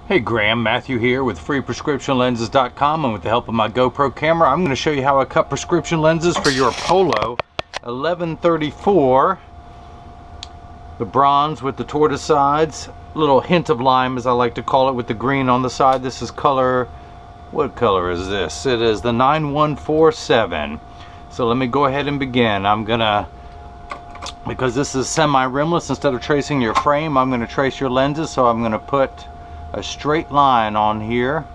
Hey Graham, Matthew here with freeprescriptionlenses.com, and with the help of my GoPro camera I'm going to show you how I cut prescription lenses for your Polo 1134, the bronze with the tortoise sides, little hint of lime as I like to call it, with the green on the side. This is color, what color is this? It is the 9147. So let me go ahead and begin. I'm gonna, because this is semi-rimless, instead of tracing your frame I'm going to trace your lenses. So I'm going to put a straight line on here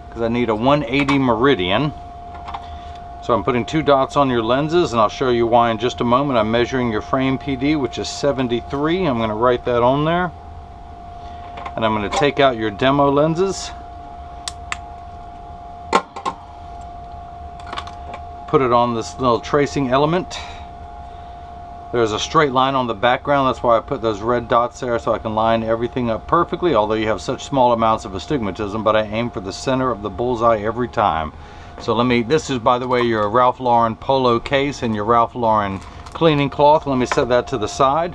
because I need a 180 meridian. So I'm putting 2 dots on your lenses, and I'll show you why in just a moment. I'm measuring your frame PD, which is 73. I'm going to write that on there, and I'm going to take out your demo lenses, put it on this little tracing element. There's a straight line on the background, that's why I put those red dots there, so I can line everything up perfectly, although you have such small amounts of astigmatism, but I aim for the center of the bullseye every time. So this is, by the way, your Ralph Lauren Polo case and your Ralph Lauren cleaning cloth. Let me set that to the side.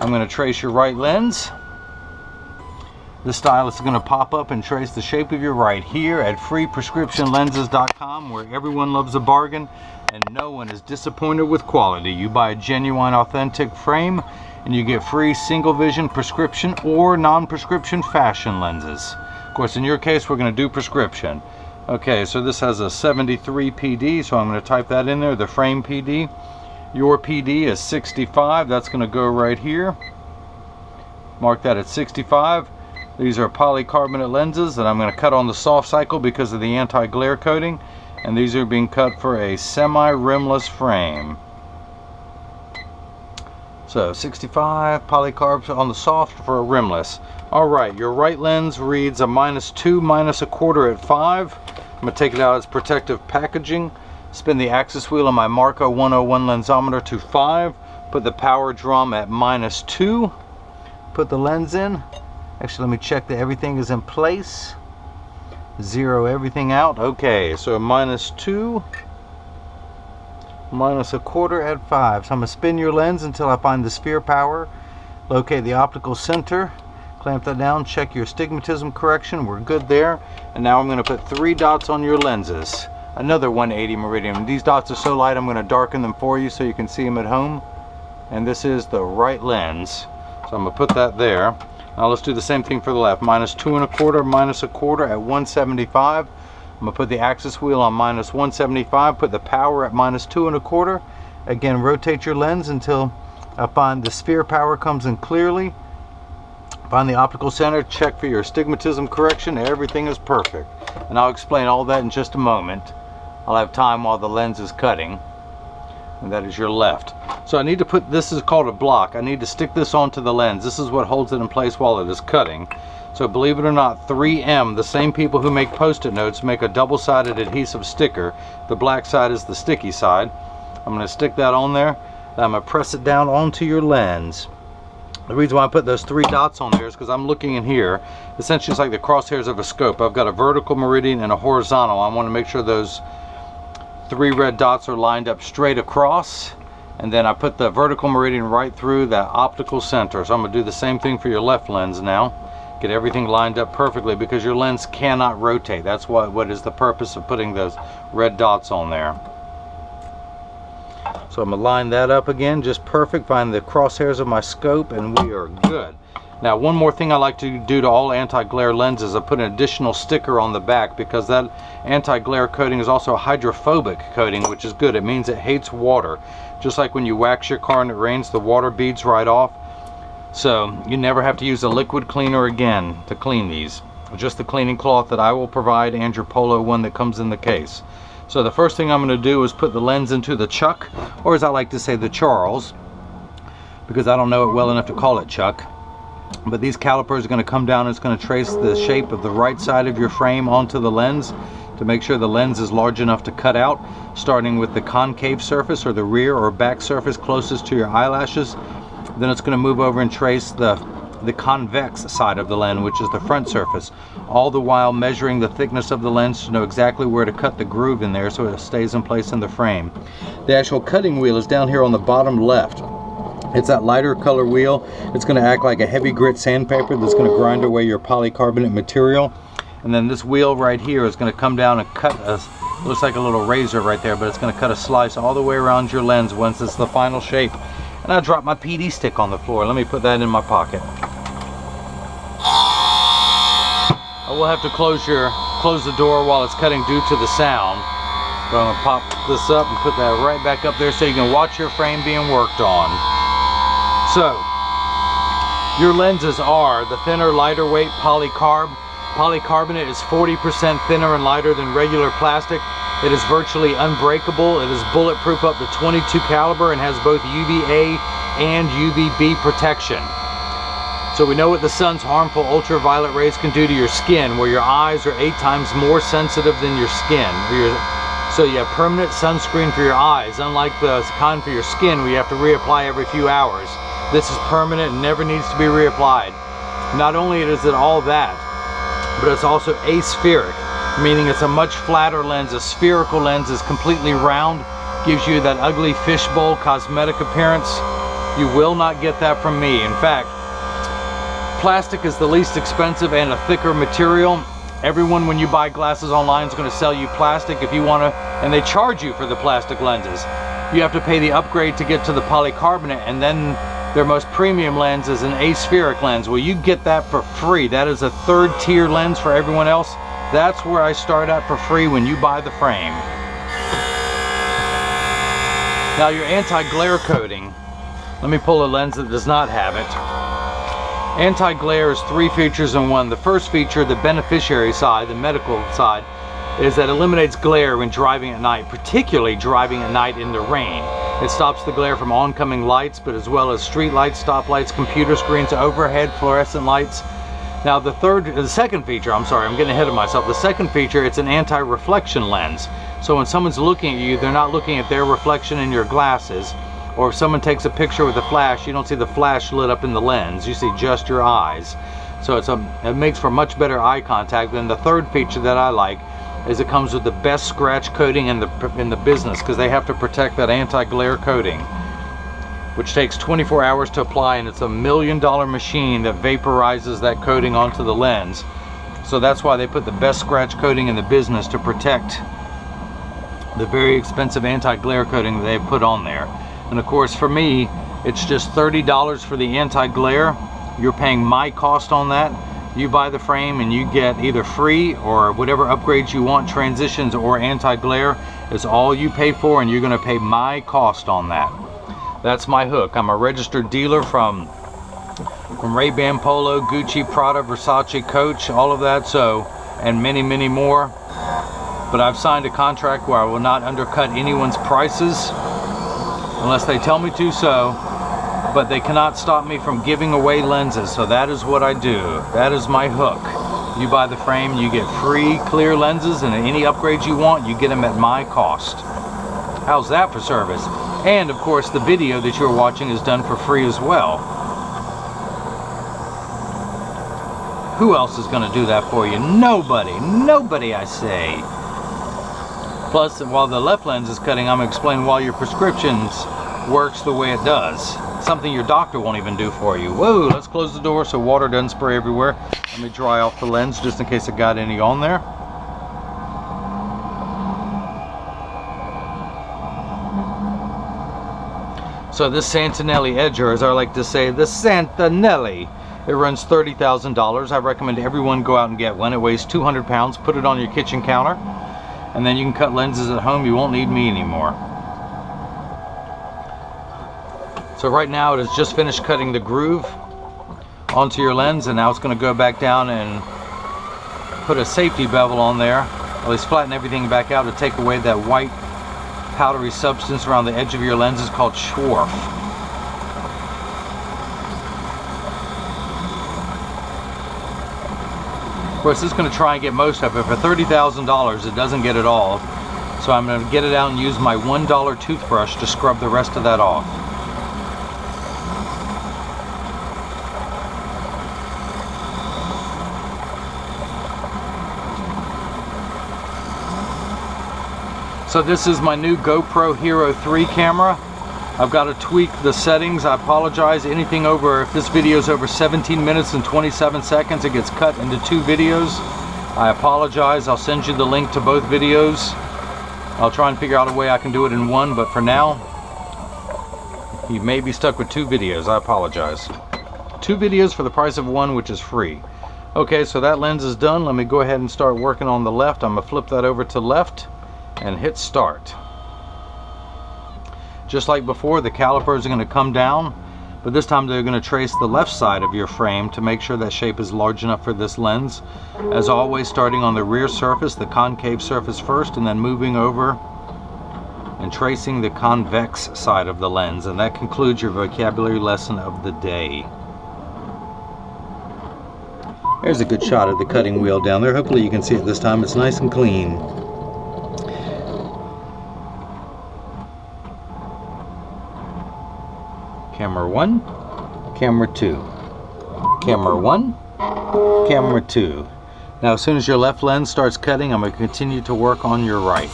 I'm going to trace your right lens. The stylus is going to pop up and trace the shape of your right here at freeprescriptionlenses.com, where everyone loves a bargain and no one is disappointed with quality. You buy a genuine, authentic frame and you get free single vision prescription or non-prescription fashion lenses. Of course, in your case, we're going to do prescription. Okay, so this has a 73 PD, so I'm going to type that in there, the frame PD. Your PD is 65. That's going to go right here. Mark that at 65. These are polycarbonate lenses that I'm going to cut on the soft cycle because of the anti-glare coating, and these are being cut for a semi-rimless frame. So 65 polycarbs on the soft for a rimless. Alright, your right lens reads a -2 -1/4 at 5. I'm going to take it out as protective packaging, spin the axis wheel on my Marco 101 lensometer to 5, put the power drum at -2, put the lens in. Actually, let me check that everything is in place. Zero everything out. Okay, so -2 -1/4 at 5. So I'm going to spin your lens until I find the sphere power, locate the optical center, clamp that down, check your astigmatism correction. We're good there. And now I'm going to put 3 dots on your lenses. Another 180 meridian. These dots are so light I'm going to darken them for you so you can see them at home. And this is the right lens. So I'm going to put that there. Now let's do the same thing for the left. -2 1/4 -1/4 at 175. I'm going to put the axis wheel on -175, put the power at -2 1/4. Again, rotate your lens until I find the sphere power comes in clearly. Find the optical center, check for your astigmatism correction. Everything is perfect. And I'll explain all that in just a moment. I'll have time while the lens is cutting. And that is your left. So I need to put, this is called a block. I need to stick this onto the lens. This is what holds it in place while it is cutting. So believe it or not, 3M, the same people who make post-it notes, make a double-sided adhesive sticker. The black side is the sticky side. I'm going to stick that on there, and I'm going to press it down onto your lens. The reason why I put those 3 dots on there is because I'm looking in here. Essentially, it's like the crosshairs of a scope. I've got a vertical meridian and a horizontal. I want to make sure those 3 red dots are lined up straight across, and then I put the vertical meridian right through that optical center. So I'm going to do the same thing for your left lens now. Get everything lined up perfectly because your lens cannot rotate. That's what is the purpose of putting those red dots on there. So I'm going to line that up again, just perfect. Find the crosshairs of my scope and we are good. Now, one more thing I like to do to all anti-glare lenses, I put an additional sticker on the back because that anti-glare coating is also a hydrophobic coating, which is good. It means it hates water. Just like when you wax your car and it rains, the water beads right off. So you never have to use a liquid cleaner again to clean these. Just the cleaning cloth that I will provide and your Polo one that comes in the case. So the first thing I'm going to do is put the lens into the chuck, or as I like to say, the Charles, because I don't know it well enough to call it chuck. But these calipers are going to come down and it's going to trace the shape of the right side of your frame onto the lens to make sure the lens is large enough to cut out, starting with the concave surface or the rear or back surface closest to your eyelashes. Then it's going to move over and trace the convex side of the lens, which is the front surface, all the while measuring the thickness of the lens to know exactly where to cut the groove in there so it stays in place in the frame. The actual cutting wheel is down here on the bottom left. It's that lighter color wheel. It's going to act like a heavy grit sandpaper that's going to grind away your polycarbonate material. And then this wheel right here is going to come down and cut a, looks like a little razor right there, but it's going to cut a slice all the way around your lens once it's the final shape. And I dropped my PD stick on the floor. Let me put that in my pocket. I will have to close the door while it's cutting due to the sound. But I'm going to pop this up and put that right back up there so you can watch your frame being worked on. So, your lenses are the thinner, lighter weight polycarb. Polycarbonate is 40% thinner and lighter than regular plastic. It is virtually unbreakable. It is bulletproof up to 22 caliber and has both UVA and UVB protection. So we know what the sun's harmful ultraviolet rays can do to your skin, where your eyes are 8 times more sensitive than your skin. So you have permanent sunscreen for your eyes, unlike the kind for your skin where you have to reapply every few hours. This is permanent and never needs to be reapplied. Not only is it all that, but it's also aspheric, meaning it's a much flatter lens. A spherical lens is completely round, gives you that ugly fishbowl cosmetic appearance. You will not get that from me. In fact, plastic is the least expensive and a thicker material. Everyone, when you buy glasses online, is going to sell you plastic if you want to, and they charge you for the plastic lenses. You have to pay the upgrade to get to the polycarbonate, and then their most premium lens is an aspheric lens. Well, you get that for free. That is a third tier lens for everyone else. That's where I start at for free when you buy the frame. Now your anti-glare coating. Let me pull a lens that does not have it. Anti-glare is 3 features in one. The first feature, the beneficiary side, the medical side, is that it eliminates glare when driving at night, particularly driving at night in the rain. It stops the glare from oncoming lights, but as well as street lights, stoplights, computer screens, overhead fluorescent lights. Now the second feature, I'm sorry, I'm getting ahead of myself. The second feature, it's an anti-reflection lens. So when someone's looking at you, they're not looking at their reflection in your glasses. Or if someone takes a picture with a flash, you don't see the flash lit up in the lens. You see just your eyes. So it makes for much better eye contact. Then the third feature that I like is it comes with the best scratch coating in the business, because they have to protect that anti-glare coating, which takes 24 hours to apply, and it's a $1 million machine that vaporizes that coating onto the lens. So that's why they put the best scratch coating in the business, to protect the very expensive anti-glare coating that they put on there. And of course, for me, it's just $30 for the anti-glare. You're paying my cost on that. You buy the frame and you get either free or whatever upgrades you want, transitions or anti-glare, is all you pay for, and you're going to pay my cost on that. That's my hook. I'm a registered dealer from Ray-Ban, Polo, Gucci, Prada, Versace, Coach, all of that, so, and many, many more. But I've signed a contract where I will not undercut anyone's prices unless they tell me to so, but they cannot stop me from giving away lenses. So that is what I do. That is my hook. You buy the frame, you get free clear lenses, and any upgrades you want, you get them at my cost. How's that for service? And of course, the video that you're watching is done for free as well. Who else is going to do that for you? Nobody. Nobody, I say. Plus, while the left lens is cutting, I'm going to explain why your prescriptions works the way it does. Something your doctor won't even do for you. Whoa, let's close the door so water doesn't spray everywhere. Let me dry off the lens just in case it got any on there. So this Santinelli edger, as I like to say, the Santinelli, it runs $30,000. I recommend everyone go out and get one. It weighs 200 pounds. Put it on your kitchen counter, and then you can cut lenses at home. You won't need me anymore. So right now it has just finished cutting the groove onto your lens, and now it's going to go back down and put a safety bevel on there, at least flatten everything back out to take away that white powdery substance around the edge of your lens. Is called Schwarf. Of course, this is going to try and get most of it. For $30,000, it doesn't get it all. So I'm going to get it out and use my $1 toothbrush to scrub the rest of that off. So this is my new GoPro Hero 3 camera. I've got to tweak the settings. I apologize. Anything over, if this video is over 17 minutes and 27 seconds, it gets cut into 2 videos. I apologize. I'll send you the link to both videos. I'll try and figure out a way I can do it in one, but for now, you may be stuck with 2 videos. I apologize. 2 videos for the price of 1, which is free. Okay, so that lens is done. Let me go ahead and start working on the left. I'm going to flip that over to left and hit start. Just like before, the calipers are going to come down, but this time they're going to trace the left side of your frame to make sure that shape is large enough for this lens. As always, starting on the rear surface, the concave surface first, and then moving over and tracing the convex side of the lens. And that concludes your vocabulary lesson of the day. There's a good shot of the cutting wheel down there. Hopefully you can see it this time. It's nice and clean. Camera 1, camera 2, camera 1, camera 2. Now as soon as your left lens starts cutting, I'm going to continue to work on your right.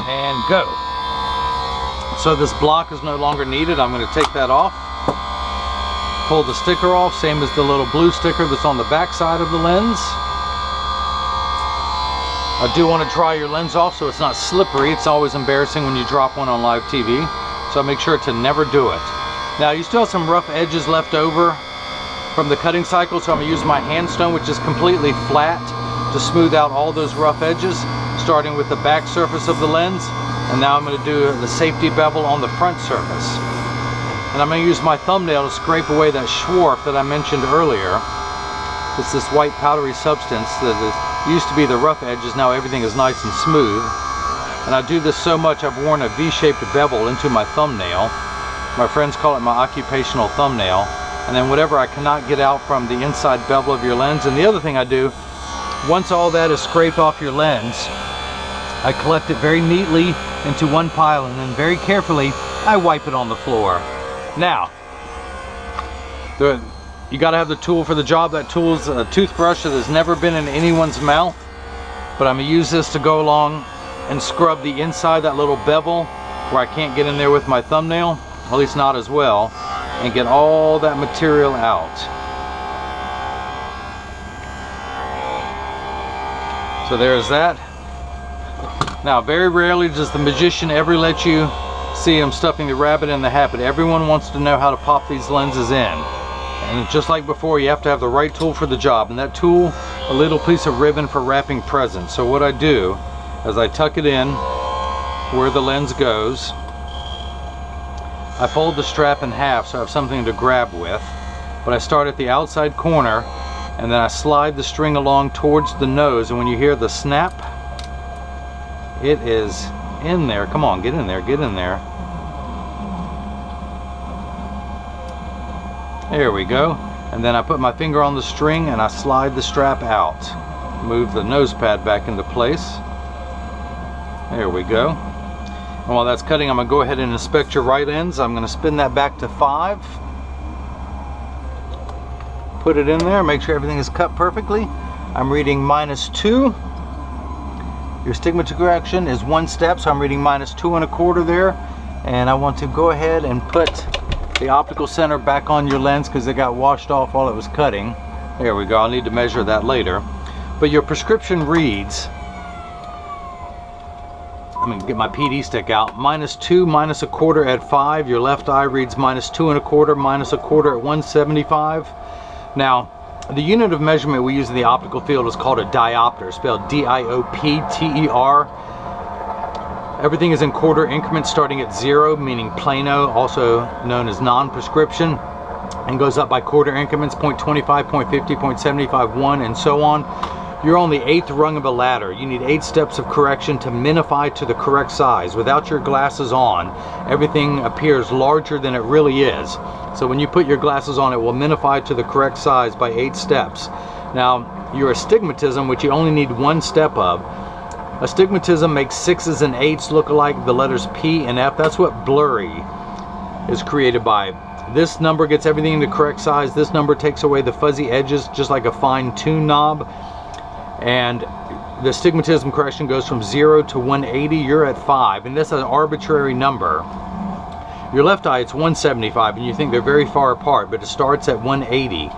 And go. So this block is no longer needed. I'm going to take that off, pull the sticker off, same as the little blue sticker that's on the back side of the lens. I do want to dry your lens off so it's not slippery. It's always embarrassing when you drop one on live TV, so make sure to never do it. Now you still have some rough edges left over from the cutting cycle, so I'm going to use my hand stone, which is completely flat, to smooth out all those rough edges, starting with the back surface of the lens, and now I'm going to do the safety bevel on the front surface. And I'm going to use my thumbnail to scrape away that swarf that I mentioned earlier. It's this white powdery substance that used to be the rough edges. Now everything is nice and smooth. And I do this so much I've worn a V-shaped bevel into my thumbnail. My friends call it my occupational thumbnail. And then whatever I cannot get out from the inside bevel of your lens. And the other thing I do, once all that is scraped off your lens, I collect it very neatly into one pile, and then very carefully I wipe it on the floor. Now, you got to have the tool for the job. That tool is a toothbrush that has never been in anyone's mouth, but I'm going to use this to go along and scrub the inside, that little bevel where I can't get in there with my thumbnail, at least not as well, and get all that material out. So there's that. Now very rarely does the magician ever let you see him stuffing the rabbit in the hat, but everyone wants to know how to pop these lenses in. And just like before, you have to have the right tool for the job, and that tool, a little piece of ribbon for wrapping presents. So what I do is I tuck it in where the lens goes. I fold the strap in half so I have something to grab with, but I start at the outside corner and then I slide the string along towards the nose, and when you hear the snap, it is in there. Come on, get in there, get in there. There we go. And then I put my finger on the string and I slide the strap out. Move the nose pad back into place. There we go. And while that's cutting, I'm going to go ahead and inspect your right lens. I'm going to spin that back to 5. Put it in there, make sure everything is cut perfectly. I'm reading -2. Your astigmatism correction is 1 step, so I'm reading -2 1/4 there. And I want to go ahead and put the optical center back on your lens because it got washed off while it was cutting. There we go. I'll need to measure that later. But your prescription reads, I'm going to get my PD stick out, -2 -1/4 at 5. Your left eye reads -2 1/4 -1/4 at 175. Now, the unit of measurement we use in the optical field is called a diopter, spelled D-I-O-P-T-E-R. Everything is in quarter increments starting at 0, meaning plano, also known as non-prescription, and goes up by quarter increments, 0.25, 0.50, 0.75, 1, and so on. You're on the 8th rung of a ladder. You need 8 steps of correction to minify to the correct size. Without your glasses on, everything appears larger than it really is. So when you put your glasses on, it will minify to the correct size by 8 steps. Now, your astigmatism, which you only need 1 step of, astigmatism makes 6s and 8s look alike, the letters P and F. That's what blurry is created by this number gets everything in the correct size, this number takes away the fuzzy edges just like a fine-tune knob, and the astigmatism correction goes from 0 to 180. You're at 5, and this is an arbitrary number. Your left eye, it's 175, and you think they're very far apart, but it starts at 180,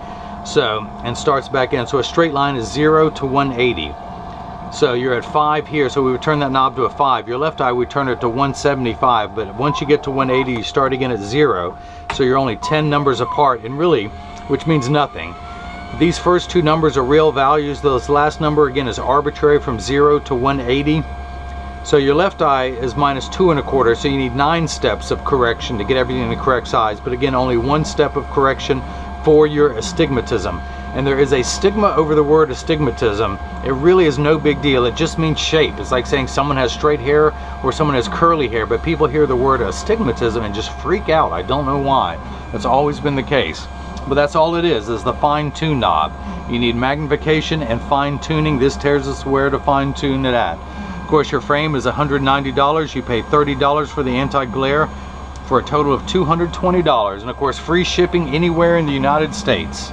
so, and starts back in. So a straight line is 0 to 180. So you're at 5 here, so we would turn that knob to a 5. Your left eye, we turn it to 175, but once you get to 180, you start again at 0. So you're only 10 numbers apart, and really, which means nothing. These first two numbers are real values. This last number, again, is arbitrary from 0 to 180. So your left eye is minus 2 1/4, so you need 9 steps of correction to get everything in the correct size. But again, only 1 step of correction for your astigmatism. And there is a stigma over the word astigmatism. It really is no big deal. It just means shape. It's like saying someone has straight hair or someone has curly hair, but people hear the word astigmatism and just freak out. I don't know why. That's always been the case. But that's all it is the fine-tune knob. You need magnification and fine-tuning. This tells us where to fine-tune it at. Of course, your frame is $190. You pay $30 for the anti-glare for a total of $220. And of course, free shipping anywhere in the United States.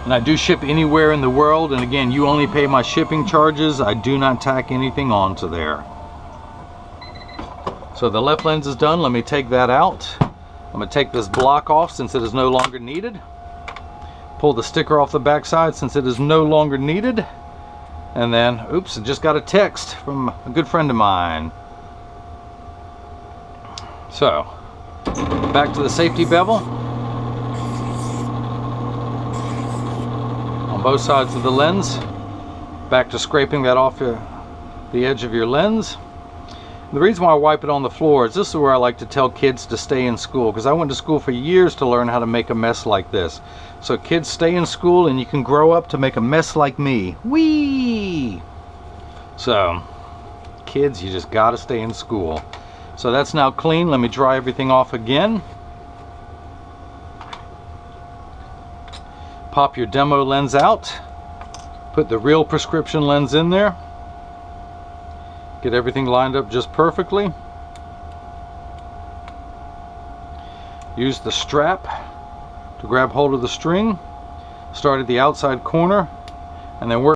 And I do ship anywhere in the world, and again, you only pay my shipping charges. I do not tack anything onto there. So the left lens is done. Let me take that out. I'm going to take this block off since it is no longer needed. Pull the sticker off the back side since it is no longer needed. And then, oops, I just got a text from a good friend of mine. So, back to the safety bevel. On both sides of the lens. Back to scraping that off the edge of your lens. The reason why I wipe it on the floor is this is where I like to tell kids to stay in school, because I went to school for years to learn how to make a mess like this. So kids, stay in school and you can grow up to make a mess like me. Whee! So, kids, you just gotta stay in school. So that's now clean. Let me dry everything off again. Pop your demo lens out. Put the real prescription lens in there. Get everything lined up just perfectly. Use the strap to grab hold of the string. Start at the outside corner and then work